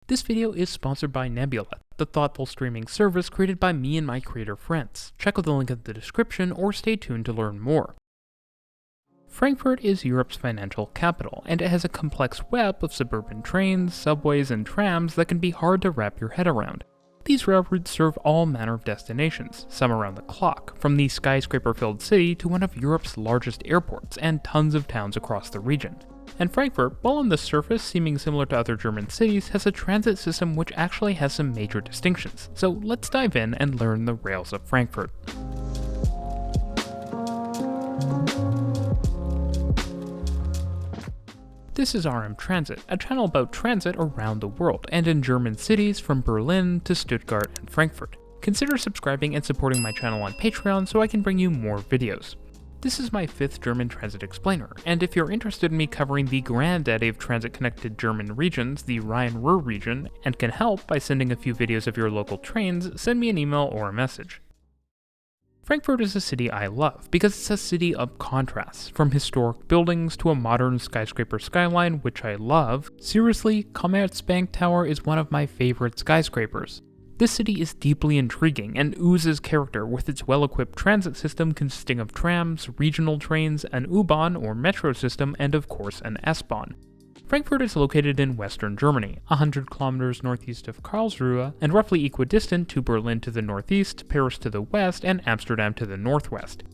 This video is sponsored by Nebula, the thoughtful streaming service created by me and my creator friends. Check out the link in the description or stay tuned to learn more. Frankfurt is Europe's financial capital, and it has a complex web of suburban trains, subways, and trams that can be hard to wrap your head around. These railroads serve all manner of destinations, some around the clock, from the skyscraper-filled city to one of Europe's largest airports and tons of towns across the region. And Frankfurt, while on the surface seeming similar to other German cities, has a transit system which actually has some major distinctions. So let's dive in and learn the rails of Frankfurt. This is RM Transit, a channel about transit around the world, and in German cities from Berlin to Stuttgart and Frankfurt. Consider subscribing and supporting my channel on Patreon so I can bring you more videos. This is my 5th German transit explainer, and if you're interested in me covering the granddaddy of transit-connected German regions, the Rhine-Ruhr region, and can help by sending a few videos of your local trains, send me an email or a message. Frankfurt is a city I love because it's a city of contrasts, from historic buildings to a modern skyscraper skyline, which I love. Seriously, Commerzbank Tower is one of my favorite skyscrapers. This city is deeply intriguing and oozes character with its well-equipped transit system consisting of trams, regional trains, an U-Bahn or metro system, and of course an S-Bahn. Frankfurt is located in western Germany, 100 kilometers northeast of Karlsruhe, and roughly equidistant to Berlin to the northeast, Paris to the west, and Amsterdam to the northwest.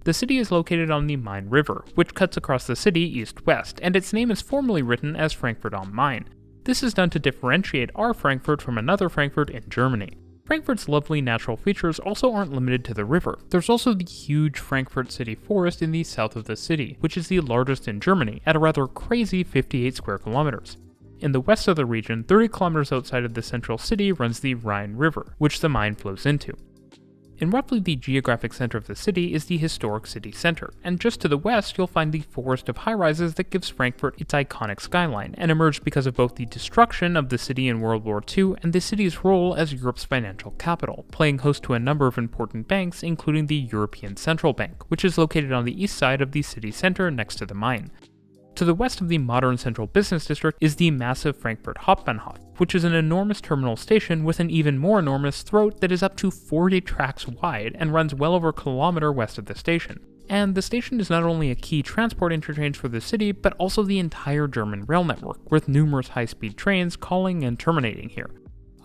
The city is located on the Main River, which cuts across the city east-west, and its name is formally written as Frankfurt am Main. This is done to differentiate our Frankfurt from another Frankfurt in Germany. Frankfurt's lovely natural features also aren't limited to the river. There's also the huge Frankfurt City Forest in the south of the city, which is the largest in Germany at a rather crazy 58 square kilometers. In the west of the region, 30 kilometers outside of the central city runs the Rhine River, which the Main flows into. In roughly the geographic center of the city is the historic city center, and just to the west you'll find the forest of high-rises that gives Frankfurt its iconic skyline, and emerged because of both the destruction of the city in World War II and the city's role as Europe's financial capital, playing host to a number of important banks including the European Central Bank, which is located on the east side of the city center next to the Main. To the west of the modern central business district is the massive Frankfurt Hauptbahnhof, which is an enormous terminal station with an even more enormous throat that is up to 40 tracks wide and runs well over a kilometer west of the station. And the station is not only a key transport interchange for the city, but also the entire German rail network, with numerous high-speed trains calling and terminating here.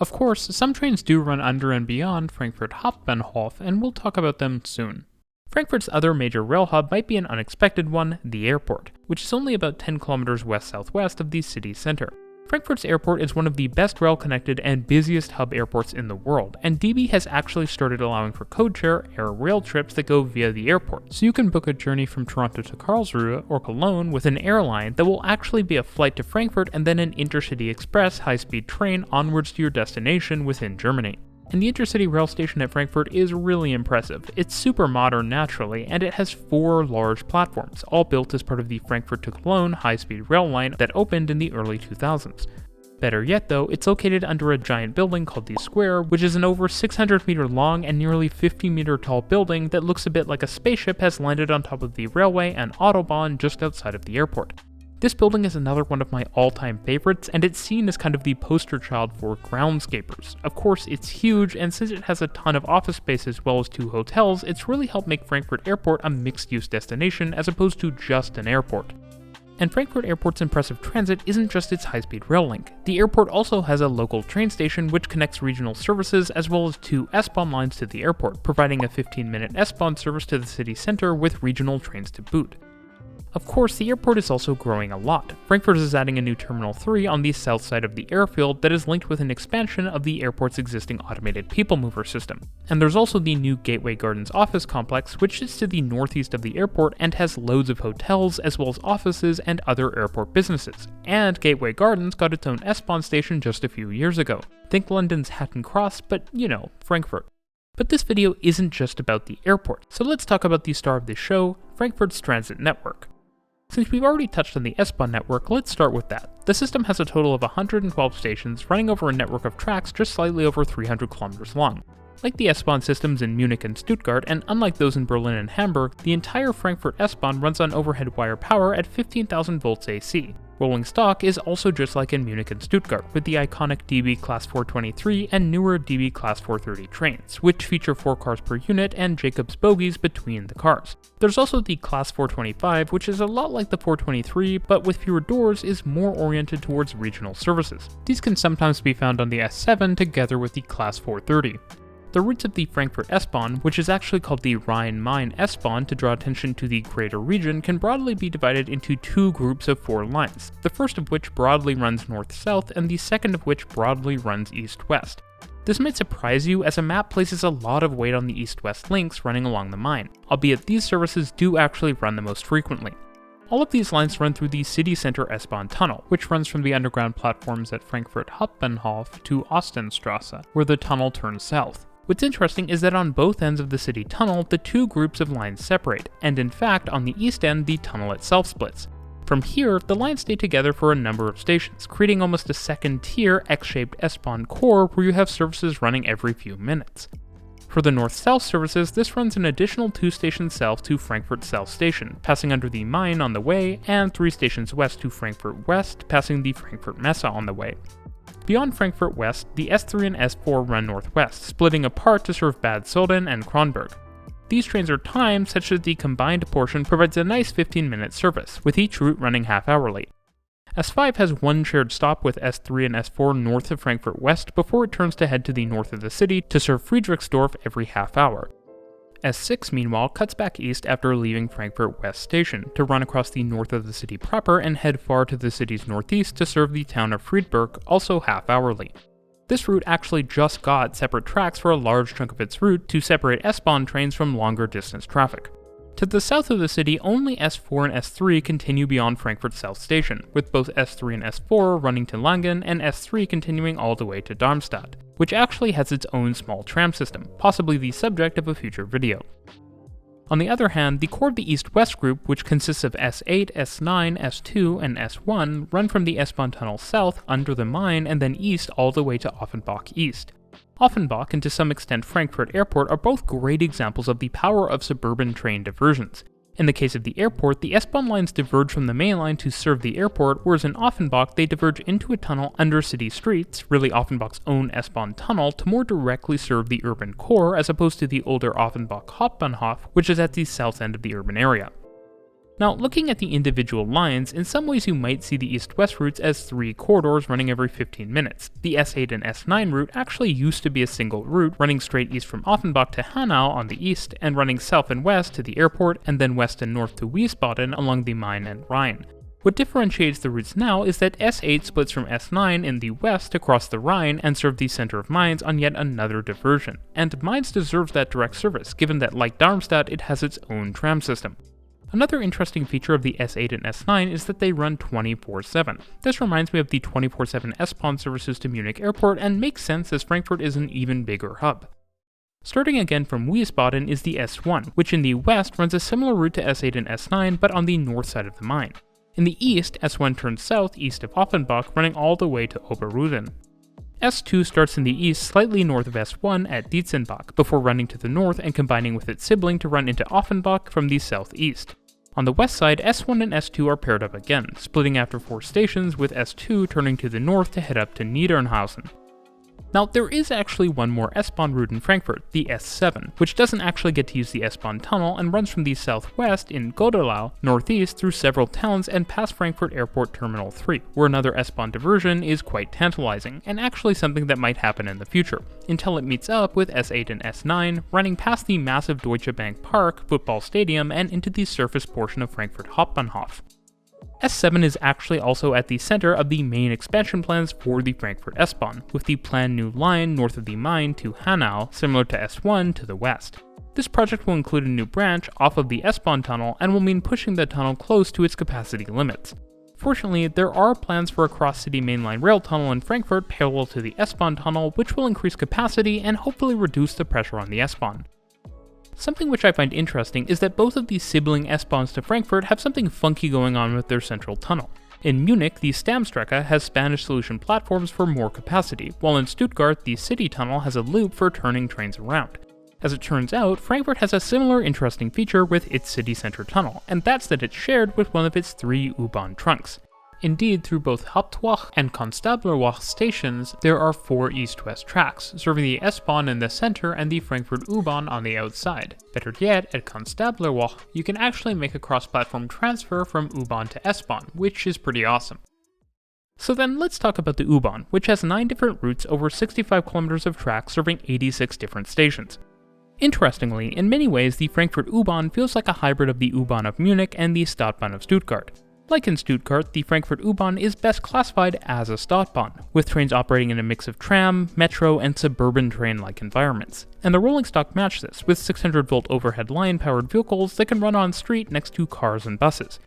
Of course, some trains do run under and beyond Frankfurt Hauptbahnhof, and we'll talk about them soon. Frankfurt's other major rail hub might be an unexpected one, the airport, which is only about 10 kilometers west-southwest of the city center. Frankfurt's airport is one of the best rail-connected and busiest hub airports in the world, and DB has actually started allowing for codeshare air rail trips that go via the airport, so you can book a journey from Toronto to Karlsruhe or Cologne with an airline that will actually be a flight to Frankfurt and then an intercity express high-speed train onwards to your destination within Germany. And the intercity rail station at Frankfurt is really impressive. It's super modern naturally, and it has 4 large platforms, all built as part of the Frankfurt to Cologne high-speed rail line that opened in the early 2000s. Better yet though, it's located under a giant building called the Square, which is an over 600 meter long and nearly 50 meter tall building that looks a bit like a spaceship has landed on top of the railway and Autobahn just outside of the airport. This building is another one of my all-time favorites, and it's seen as kind of the poster child for groundscapers. Of course, it's huge, and since it has a ton of office space as well as 2 hotels, it's really helped make Frankfurt Airport a mixed-use destination as opposed to just an airport. And Frankfurt Airport's impressive transit isn't just its high-speed rail link. The airport also has a local train station which connects regional services as well as 2 S-Bahn lines to the airport, providing a 15-minute S-Bahn service to the city center with regional trains to boot. Of course, the airport is also growing a lot. Frankfurt is adding a new Terminal 3 on the south side of the airfield that is linked with an expansion of the airport's existing automated people mover system. And there's also the new Gateway Gardens office complex, which sits to the northeast of the airport and has loads of hotels as well as offices and other airport businesses. And Gateway Gardens got its own S-Bahn station just a few years ago. Think London's Hatton Cross, but Frankfurt. But this video isn't just about the airport, so let's talk about the star of this show, Frankfurt's transit network. Since we've already touched on the S-Bahn network, let's start with that. The system has a total of 112 stations running over a network of tracks just slightly over 300 kilometers long. Like the S-Bahn systems in Munich and Stuttgart, and unlike those in Berlin and Hamburg, the entire Frankfurt S-Bahn runs on overhead wire power at 15,000 volts AC, rolling stock is also just like in Munich and Stuttgart, with the iconic DB Class 423 and newer DB Class 430 trains, which feature 4 cars per unit and Jacob's bogies between the cars. There's also the Class 425, which is a lot like the 423, but with fewer doors is more oriented towards regional services. These can sometimes be found on the S7 together with the Class 430. The routes of the Frankfurt S-Bahn, which is actually called the Rhine-Main S-Bahn to draw attention to the greater region, can broadly be divided into 2 groups of 4 lines, the first of which broadly runs north-south and the second of which broadly runs east-west. This might surprise you, as a map places a lot of weight on the east-west links running along the Main, albeit these services do actually run the most frequently. All of these lines run through the city center S-Bahn tunnel, which runs from the underground platforms at Frankfurt Hauptbahnhof to Ostenstrasse, where the tunnel turns south. What's interesting is that on both ends of the city tunnel, the 2 groups of lines separate, and in fact, on the east end, the tunnel itself splits. From here, the lines stay together for a number of stations, creating almost a second-tier X-shaped S-Bahn core where you have services running every few minutes. For the north-south services, this runs an additional 2 stations south to Frankfurt South Station, passing under the Main on the way, and 3 stations west to Frankfurt West, passing the Frankfurt Messe on the way. Beyond Frankfurt West, the S3 and S4 run northwest, splitting apart to serve Bad Soden and Kronberg. These trains are timed such that the combined portion provides a nice 15-minute service, with each route running half-hourly. S5 has one shared stop with S3 and S4 north of Frankfurt West before it turns to head to the north of the city to serve Friedrichsdorf every half hour. S6 meanwhile cuts back east after leaving Frankfurt West Station to run across the north of the city proper and head far to the city's northeast to serve the town of Friedberg, also half-hourly. This route actually just got separate tracks for a large chunk of its route to separate S-Bahn trains from longer distance traffic. To the south of the city, only S4 and S3 continue beyond Frankfurt South Station, with both S3 and S4 running to Langen and S3 continuing all the way to Darmstadt, which actually has its own small tram system, possibly the subject of a future video. On the other hand, the core of the east-west group, which consists of S8, S9, S2, and S1, run from the S-Bahn tunnel south under the Main and then east all the way to Offenbach East. Offenbach and to some extent Frankfurt Airport are both great examples of the power of suburban train diversions. In the case of the airport, the S-Bahn lines diverge from the main line to serve the airport, whereas in Offenbach they diverge into a tunnel under city streets, really Offenbach's own S-Bahn tunnel, to more directly serve the urban core as opposed to the older Offenbach Hauptbahnhof, which is at the south end of the urban area. Now, looking at the individual lines, in some ways you might see the east-west routes as 3 corridors running every 15 minutes. The S8 and S9 route actually used to be a single route, running straight east from Offenbach to Hanau on the east, and running south and west to the airport, and then west and north to Wiesbaden along the Main and Rhine. What differentiates the routes now is that S8 splits from S9 in the west across the Rhine and serves the center of Mainz on yet another diversion, and Mainz deserves that direct service, given that, like Darmstadt, it has its own tram system. Another interesting feature of the S8 and S9 is that they run 24/7. This reminds me of the 24/7 S-Bahn services to Munich Airport and makes sense as Frankfurt is an even bigger hub. Starting again from Wiesbaden is the S1, which in the west runs a similar route to S8 and S9 but on the north side of the Main. In the east, S1 turns south east of Offenbach, running all the way to Oberruden. S2 starts in the east slightly north of S1 at Dietzenbach, before running to the north and combining with its sibling to run into Offenbach from the southeast. On the west side, S1 and S2 are paired up again, splitting after 4 stations, with S2 turning to the north to head up to Niedernhausen. Now, there is actually one more S-Bahn route in Frankfurt, the S7, which doesn't actually get to use the S-Bahn tunnel and runs from the southwest in Godelau, northeast through several towns and past Frankfurt Airport Terminal 3, where another S-Bahn diversion is quite tantalizing, and actually something that might happen in the future, until it meets up with S8 and S9, running past the massive Deutsche Bank Park football stadium and into the surface portion of Frankfurt Hauptbahnhof. S7 is actually also at the center of the main expansion plans for the Frankfurt S-Bahn, with the planned new line north of the Main to Hanau, similar to S1 to the west. This project will include a new branch off of the S-Bahn tunnel and will mean pushing the tunnel close to its capacity limits. Fortunately, there are plans for a cross-city mainline rail tunnel in Frankfurt parallel to the S-Bahn tunnel, which will increase capacity and hopefully reduce the pressure on the S-Bahn. Something which I find interesting is that both of these sibling S-Bahns to Frankfurt have something funky going on with their central tunnel. In Munich, the Stammstrecke has Spanish solution platforms for more capacity, while in Stuttgart, the city tunnel has a loop for turning trains around. As it turns out, Frankfurt has a similar interesting feature with its city center tunnel, and that's that it's shared with one of its 3 U-Bahn trunks. Indeed, through both Hauptwache and Konstablerwache stations, there are 4 east-west tracks, serving the S-Bahn in the center and the Frankfurt U-Bahn on the outside. Better yet, at Konstablerwache, you can actually make a cross-platform transfer from U-Bahn to S-Bahn, which is pretty awesome. So then let's talk about the U-Bahn, which has 9 different routes over 65 kilometers of track serving 86 different stations. Interestingly, in many ways the Frankfurt U-Bahn feels like a hybrid of the U-Bahn of Munich and the Stadtbahn of Stuttgart. Like in Stuttgart, the Frankfurt U-Bahn is best classified as a Stadtbahn, with trains operating in a mix of tram, metro, and suburban train-like environments. And the rolling stock match this, with 600-volt overhead line-powered vehicles that can run on street next to cars and buses.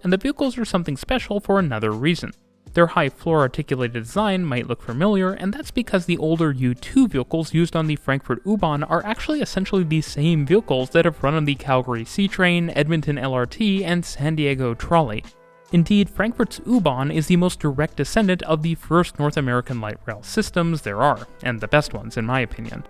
And the vehicles are something special for another reason. Their high floor articulated design might look familiar, and that's because the older U2 vehicles used on the Frankfurt U-Bahn are actually essentially the same vehicles that have run on the Calgary C-Train, Edmonton LRT, and San Diego Trolley. Indeed, Frankfurt's U-Bahn is the most direct descendant of the first North American light rail systems there are, and the best ones in my opinion.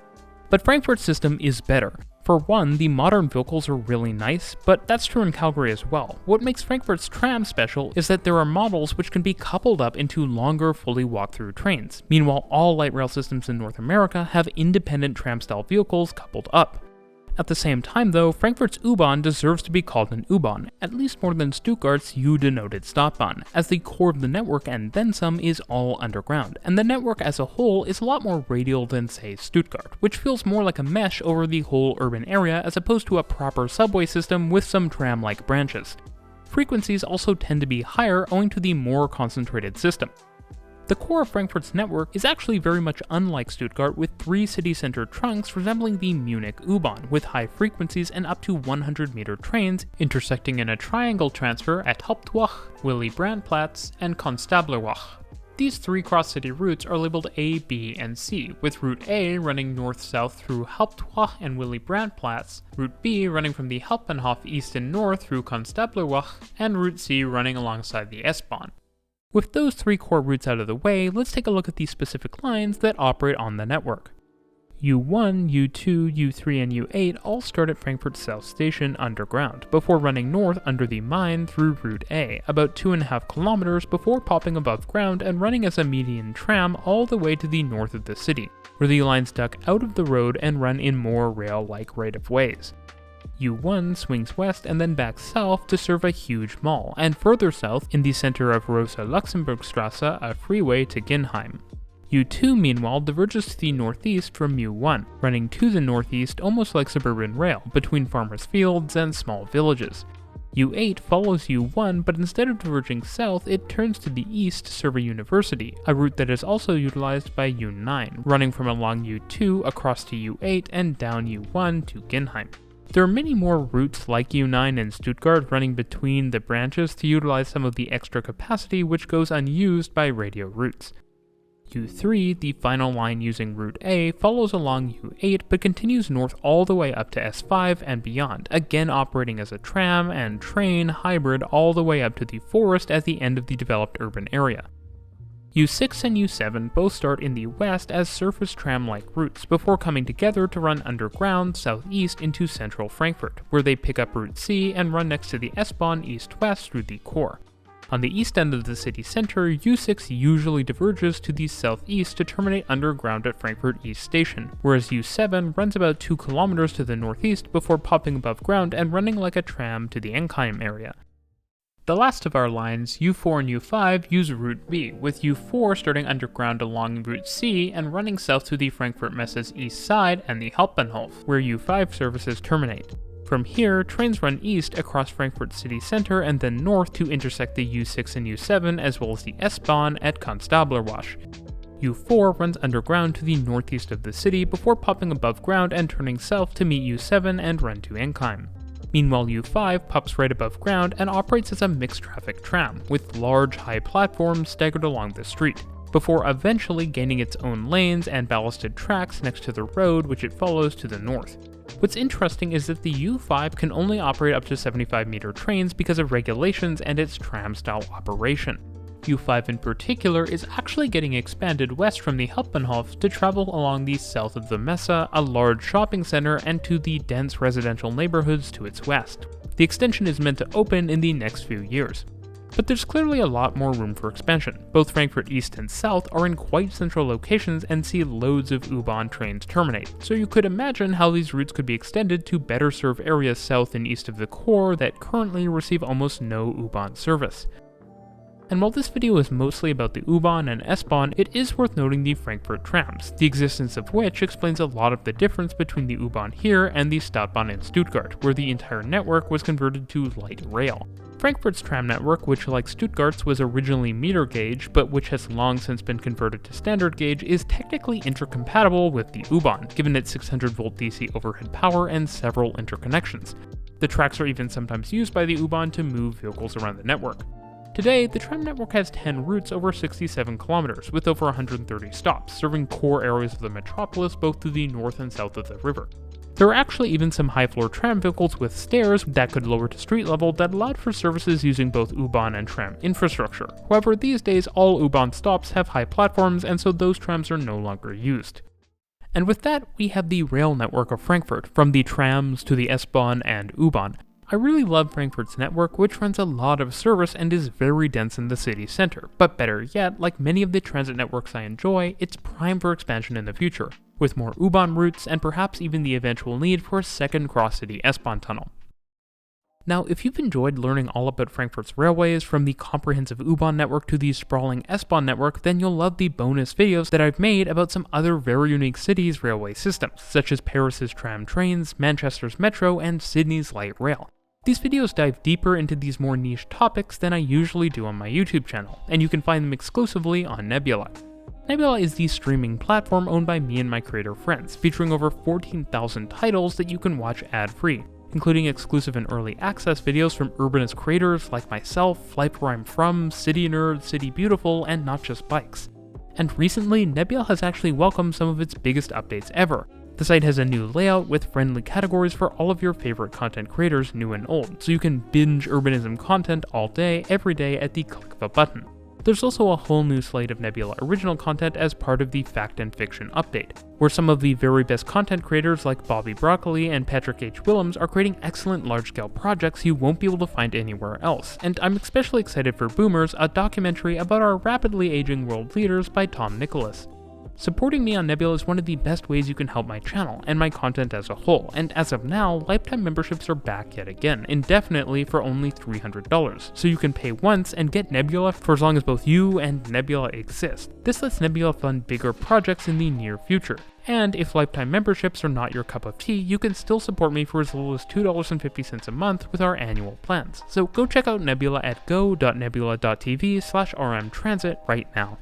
But Frankfurt's system is better. For one, the modern vehicles are really nice, but that's true in Calgary as well. What makes Frankfurt's tram special is that there are models which can be coupled up into longer, fully walk-through trains. Meanwhile, all light rail systems in North America have independent tram-style vehicles coupled up. At the same time though, Frankfurt's U-Bahn deserves to be called an U-Bahn, at least more than Stuttgart's U-denoted Stadtbahn, as the core of the network and then some is all underground, and the network as a whole is a lot more radial than say Stuttgart, which feels more like a mesh over the whole urban area as opposed to a proper subway system with some tram-like branches. Frequencies also tend to be higher owing to the more concentrated system. The core of Frankfurt's network is actually very much unlike Stuttgart, with 3 city-center trunks resembling the Munich U-Bahn, with high frequencies and up to 100-meter trains intersecting in a triangle transfer at Hauptwache, Willy-Brandt-Platz, and Konstablerwache. These 3 cross-city routes are labeled A, B, and C, with Route A running north-south through Hauptwache and Willy-Brandt-Platz, Route B running from the Hauptbahnhof east and north through Konstablerwache, and Route C running alongside the S-Bahn. With those 3 core routes out of the way, let's take a look at the specific lines that operate on the network. U1, U2, U3, and U8 all start at Frankfurt South Station underground, before running north under the Main through Route A, about 2.5 kilometers before popping above ground and running as a median tram all the way to the north of the city, where the lines duck out of the road and run in more rail-like right-of-ways. U1 swings west and then back south to serve a huge mall, and further south, in the center of Rosa-Luxemburg-Straße, a freeway to Ginheim. U2 meanwhile diverges to the northeast from U1, running to the northeast almost like suburban rail, between farmers' fields and small villages. U8 follows U1, but instead of diverging south, it turns to the east to serve a university, a route that is also utilized by U9, running from along U2 across to U8 and down U1 to Ginheim. There are many more routes like U9 and Stuttgart running between the branches to utilize some of the extra capacity which goes unused by radio routes. U3, the final line using Route A, follows along U8 but continues north all the way up to S5 and beyond, again operating as a tram and train hybrid all the way up to the forest at the end of the developed urban area. U6 and U7 both start in the west as surface tram-like routes before coming together to run underground southeast into central Frankfurt, where they pick up Route C and run next to the S-Bahn east-west through the core. On the east end of the city center, U6 usually diverges to the southeast to terminate underground at Frankfurt East Station, whereas U7 runs about 2 kilometers to the northeast before popping above ground and running like a tram to the Enkheim area. The last of our lines, U4 and U5, use Route B, with U4 starting underground along Route C and running south to the Frankfurt Messe's east side and the Hauptbahnhof, where U5 services terminate. From here, trains run east across Frankfurt city center and then north to intersect the U6 and U7 as well as the S-Bahn at Konstablerwache. U4 runs underground to the northeast of the city before popping above ground and turning south to meet U7 and run to Enkheim. Meanwhile, U5 pops right above ground and operates as a mixed-traffic tram, with large, high platforms staggered along the street, before eventually gaining its own lanes and ballasted tracks next to the road which it follows to the north. What's interesting is that the U5 can only operate up to 75-meter trains because of regulations and its tram-style operation. U5 in particular is actually getting expanded west from the Hauptbahnhof to travel along the south of the Messe, a large shopping center, and to the dense residential neighborhoods to its west. The extension is meant to open in the next few years. But there's clearly a lot more room for expansion. Both Frankfurt East and South are in quite central locations and see loads of U-Bahn trains terminate, so you could imagine how these routes could be extended to better serve areas south and east of the core that currently receive almost no U-Bahn service. And while this video is mostly about the U-Bahn and S-Bahn, it is worth noting the Frankfurt trams, the existence of which explains a lot of the difference between the U-Bahn here and the S-Bahn in Stuttgart, where the entire network was converted to light rail. Frankfurt's tram network, which like Stuttgart's was originally meter gauge, but which has long since been converted to standard gauge, is technically intercompatible with the U-Bahn, given its 600-volt DC overhead power and several interconnections. The tracks are even sometimes used by the U-Bahn to move vehicles around the network. Today, the tram network has 10 routes over 67 kilometers, with over 130 stops, serving core areas of the metropolis both to the north and south of the river. There are actually even some high-floor tram vehicles with stairs that could lower to street level that allowed for services using both U-Bahn and tram infrastructure. However, these days all U-Bahn stops have high platforms, and so those trams are no longer used. And with that, we have the rail network of Frankfurt, from the trams to the S-Bahn and U-Bahn. I really love Frankfurt's network, which runs a lot of service and is very dense in the city center, but better yet, like many of the transit networks I enjoy, it's prime for expansion in the future, with more U-Bahn routes and perhaps even the eventual need for a second cross-city S-Bahn tunnel. Now, if you've enjoyed learning all about Frankfurt's railways, from the comprehensive U-Bahn network to the sprawling S-Bahn network, then you'll love the bonus videos that I've made about some other very unique cities' railway systems, such as Paris's tram trains, Manchester's metro, and Sydney's light rail. These videos dive deeper into these more niche topics than I usually do on my YouTube channel, and you can find them exclusively on Nebula. Nebula is the streaming platform owned by me and my creator friends, featuring over 14,000 titles that you can watch ad-free, including exclusive and early access videos from urbanist creators like myself, Life Where I'm From, City Nerd, City Beautiful, and Not Just Bikes. And recently, Nebula has actually welcomed some of its biggest updates ever. The site has a new layout with friendly categories for all of your favorite content creators, new and old, so you can binge urbanism content all day, every day at the click of a button. There's also a whole new slate of Nebula original content as part of the Fact and Fiction update, where some of the very best content creators like Bobby Broccoli and Patrick H. Willems are creating excellent large-scale projects you won't be able to find anywhere else, and I'm especially excited for Boomers, a documentary about our rapidly aging world leaders by Tom Nicholas. Supporting me on Nebula is one of the best ways you can help my channel and my content as a whole, and as of now, lifetime memberships are back yet again, indefinitely for only $300, so you can pay once and get Nebula for as long as both you and Nebula exist. This lets Nebula fund bigger projects in the near future. And if lifetime memberships are not your cup of tea, you can still support me for as little as $2.50 a month with our annual plans. So go check out Nebula at go.nebula.tv/rmtransit right now.